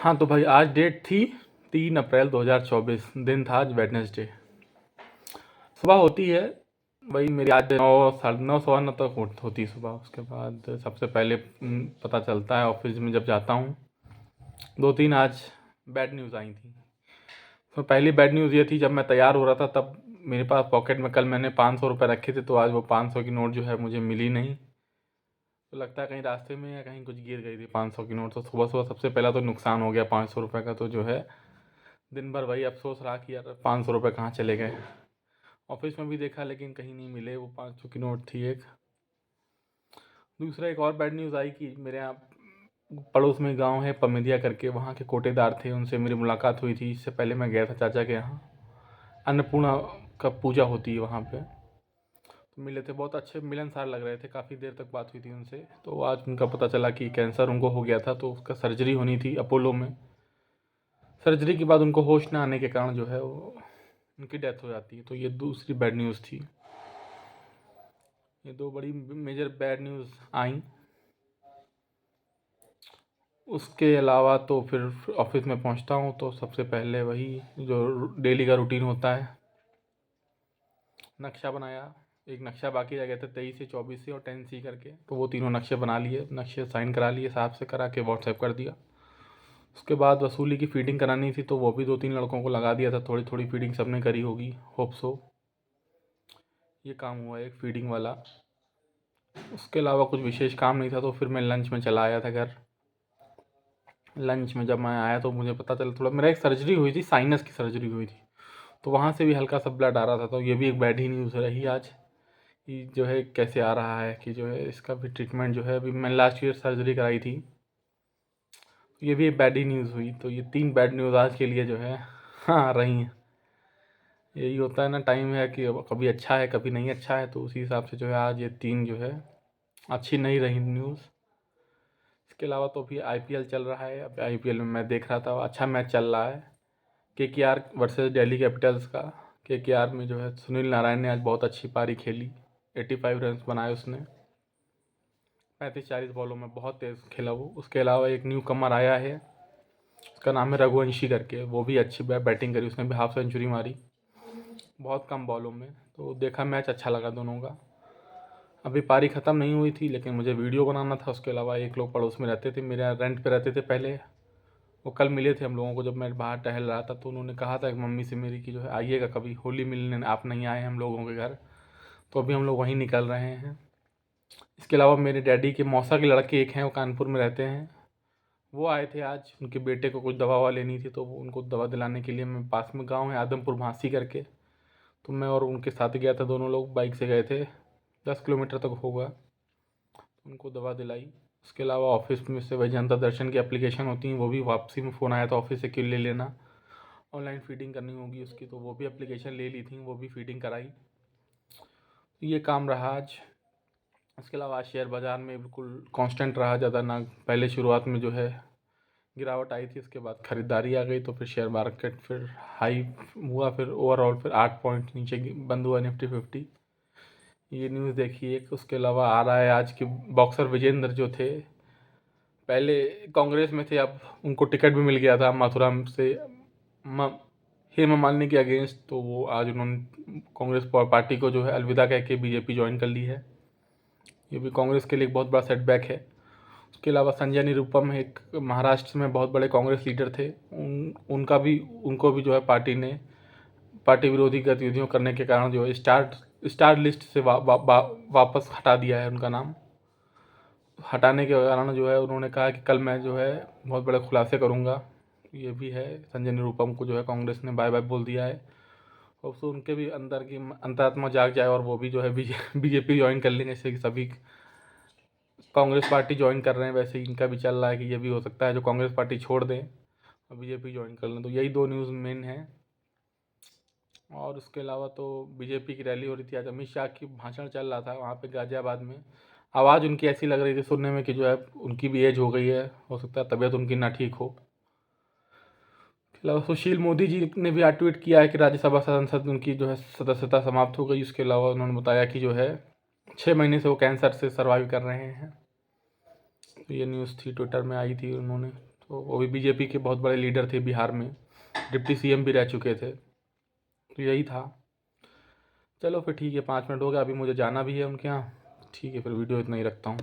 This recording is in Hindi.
हाँ तो भाई आज डेट थी 3 अप्रैल 2024, दिन था आज वेडनेसडे। सुबह होती है भाई मेरी आज 9, 9:30 9:15 तक होती है सुबह। उसके बाद सबसे पहले पता चलता है ऑफिस में जब जाता हूँ, दो तीन आज बैड न्यूज़ आई थी। तो पहली बैड न्यूज़ ये थी, जब मैं तैयार हो रहा था तब मेरे पास पॉकेट में कल मैंने 500 रुपये रखे थे, तो आज वो 500 की नोट जो है मुझे मिली नहीं। तो लगता है कहीं रास्ते में या कहीं कुछ गिर गई थी 500 की नोट। तो सुबह सुबह सबसे पहला तो नुकसान हो गया 500 रुपये का। तो जो है दिन भर वही अफसोस रहा कि यार 500 रुपये कहाँ चले गए। ऑफिस में भी देखा लेकिन कहीं नहीं मिले, वो 500 की नोट थी एक। दूसरा एक और बैड न्यूज़ आई कि मेरे यहाँ पड़ोस में गांव है पमेदिया करके, वहाँ के कोटेदार थे, उनसे मेरी मुलाकात हुई थी। इससे पहले मैं गया था चाचा के यहाँ, अन्नपूर्णा का पूजा होती है वहाँ पे। तो मिले थे, बहुत अच्छे मिलनसार लग रहे थे, काफ़ी देर तक बात हुई थी उनसे। तो आज उनका पता चला कि कैंसर उनको हो गया था, तो उसका सर्जरी होनी थी अपोलो में। सर्जरी के बाद उनको होश ना आने के कारण जो है वो उनकी डेथ हो जाती है। तो ये दूसरी बैड न्यूज़ थी। ये दो बड़ी मेजर बैड न्यूज़ आई। उसके अलावा तो फिर ऑफिस में पहुंचता हूं तो सबसे पहले वही जो डेली का रूटीन होता है, नक्शा बनाया। एक नक्शा बाकी रह गए थे 23 से 24 से और 10C करके, तो वो तीनों नक्शे बना लिए, नक्शे साइन करा लिए, साहब से करा के व्हाट्सएप कर दिया। उसके बाद वसूली की फीडिंग करानी थी, तो वो भी 2-3 लड़कों को लगा दिया था, थोड़ी थोड़ी फीडिंग सबने करी होगी, होप सो। ये काम हुआ एक फीडिंग वाला। उसके अलावा कुछ विशेष काम नहीं था, तो फिर मैं लंच में चला आया था घर। लंच में जब मैं आया तो मुझे पता चला, थोड़ा मेरा एक सर्जरी हुई थी, साइनस की सर्जरी हुई थी, तो वहाँ से भी हल्का सा ब्लड आ रहा था। तो ये भी एक बैड ही न्यूज़ रही आज कि जो है कैसे आ रहा है, कि जो है इसका भी ट्रीटमेंट जो है, अभी मैंने लास्ट ईयर सर्जरी कराई थी, तो ये भी एक बैड ही न्यूज़ हुई। तो ये 3 बैड न्यूज़ आज के लिए जो है हाँ रही हैं। यही होता है ना, टाइम है कि कभी अच्छा है कभी नहीं अच्छा है, तो उसी हिसाब से जो है आज ये 3 जो है अच्छी नहीं रही न्यूज़। इसके अलावा तो अभी आईपीएल चल रहा है। अब आईपीएल में मैं देख रहा था, अच्छा मैच चल रहा है, केकेआर वर्सेस दिल्ली कैपिटल्स का। केकेआर में जो है सुनील नारायण ने आज बहुत अच्छी पारी खेली, 85 रन बनाए उसने 35-40 बॉलों में, बहुत तेज़ खेला वो। उसके अलावा एक न्यू कमर आया है, उसका नाम है रघुवंशी करके, वो भी अच्छी बैटिंग करी, उसने भी हाफ सेंचुरी मारी बहुत कम बॉलों में। तो देखा मैच, अच्छा लगा दोनों का। अभी पारी ख़त्म नहीं हुई थी लेकिन मुझे वीडियो बनाना था। उसके अलावा एक लोग पड़ोस में रहते थे, मेरे यहाँ रेंट पे रहते थे पहले, वो कल मिले थे हम लोगों को जब मैं बाहर टहल रहा था। तो उन्होंने कहा था कि मम्मी से मेरी कि जो है आइएगा कभी होली मिलने, आप नहीं आए हम लोगों के घर। तो अभी हम लोग वहीं निकल रहे हैं। इसके अलावा मेरे डैडी के मौसा के लड़के एक हैं, वो कानपुर में रहते हैं, वो आए थे आज। उनके बेटे को कुछ दवा ववा लेनी थी, तो वो उनको दवा दिलाने के लिए मैं, पास में गांव है आदमपुर भांसी करके, तो मैं और उनके साथ गया था। दोनों लोग बाइक से गए थे, 10 किलोमीटर तक होगा, उनको दवा दिलाई। उसके अलावा ऑफिस में से वही जनता दर्शन की एप्लीकेशन होती हैं, वो भी वापसी में फ़ोन आया था ऑफिस से कि ले लेना, ऑनलाइन फीडिंग करनी होगी उसकी, तो वो भी एप्लीकेशन ले ली थी, वो भी फीडिंग कराई। तो ये काम रहा आज। इसके अलावा आज शेयर बाज़ार में बिल्कुल कांस्टेंट रहा, ज़्यादा ना, पहले शुरुआत में जो है गिरावट आई थी, उसके बाद ख़रीदारी आ गई, तो फिर शेयर मार्केट फिर हाई हुआ, फिर ओवरऑल फिर 8 पॉइंट नीचे बंद हुआ निफ्टी 50। ये न्यूज़ देखिए एक। उसके अलावा आ रहा है आज के बॉक्सर विजेंद्र जो थे, पहले कांग्रेस में थे, अब उनको टिकट भी मिल गया था मथुरा से हेमा मालिनी के अगेंस्ट, तो वो आज उन्होंने कांग्रेस पार्टी को जो है अलविदा कह के बीजेपी ज्वाइन कर ली है। ये भी कांग्रेस के लिए एक बहुत बड़ा सेटबैक है। उसके अलावा संजय निरुपम एक महाराष्ट्र में बहुत बड़े कांग्रेस लीडर थे, उनको भी जो है पार्टी ने पार्टी विरोधी गतिविधियों करने के कारण जो है स्टार लिस्ट से वापस हटा दिया है उनका नाम। हटाने के कारण जो है उन्होंने कहा कि कल मैं जो है बहुत बड़े खुलासे करूँगा। ये भी है, संजय निरुपम को जो है कांग्रेस ने बाय बाय बोल दिया है। और उससे उनके भी अंदर की अंतरात्मा जाग जाए और वो भी जो है बीजेपी ज्वाइन कर लेंगे, जैसे कि सभी कांग्रेस पार्टी ज्वाइन कर रहे हैं, वैसे ही इनका भी चल रहा है कि ये भी हो सकता है जो कांग्रेस पार्टी छोड़ दें और बीजेपी ज्वाइन कर लें। तो यही 2 न्यूज़ मेन है। और उसके अलावा तो बीजेपी की रैली हो रही थी आज, अमित शाह की भाषण चल रहा था वहाँ पे गाजियाबाद में। आवाज़ उनकी ऐसी लग रही थी सुनने में कि जो है उनकी भी एज हो गई है, हो सकता है तबीयत उनकी ना ठीक हो। इसके अलावा सुशील मोदी जी ने भी आज ट्वीट किया है कि राज्यसभा सांसद उनकी जो है सदस्यता समाप्त हो गई। उसके अलावा उन्होंने बताया कि जो है 6 महीने से वो कैंसर से सर्वाइव कर रहे हैं। तो ये न्यूज़ थी, ट्विटर में आई थी, उन्होंने तो वो भी बीजेपी के बहुत बड़े लीडर थे बिहार में, डिप्टी सीएम भी रह चुके थे। तो यही था। चलो फिर ठीक है, 5 मिनट हो गया, अभी मुझे जाना भी है उनके यहाँ। ठीक है, फिर वीडियो इतना ही रखता हूँ।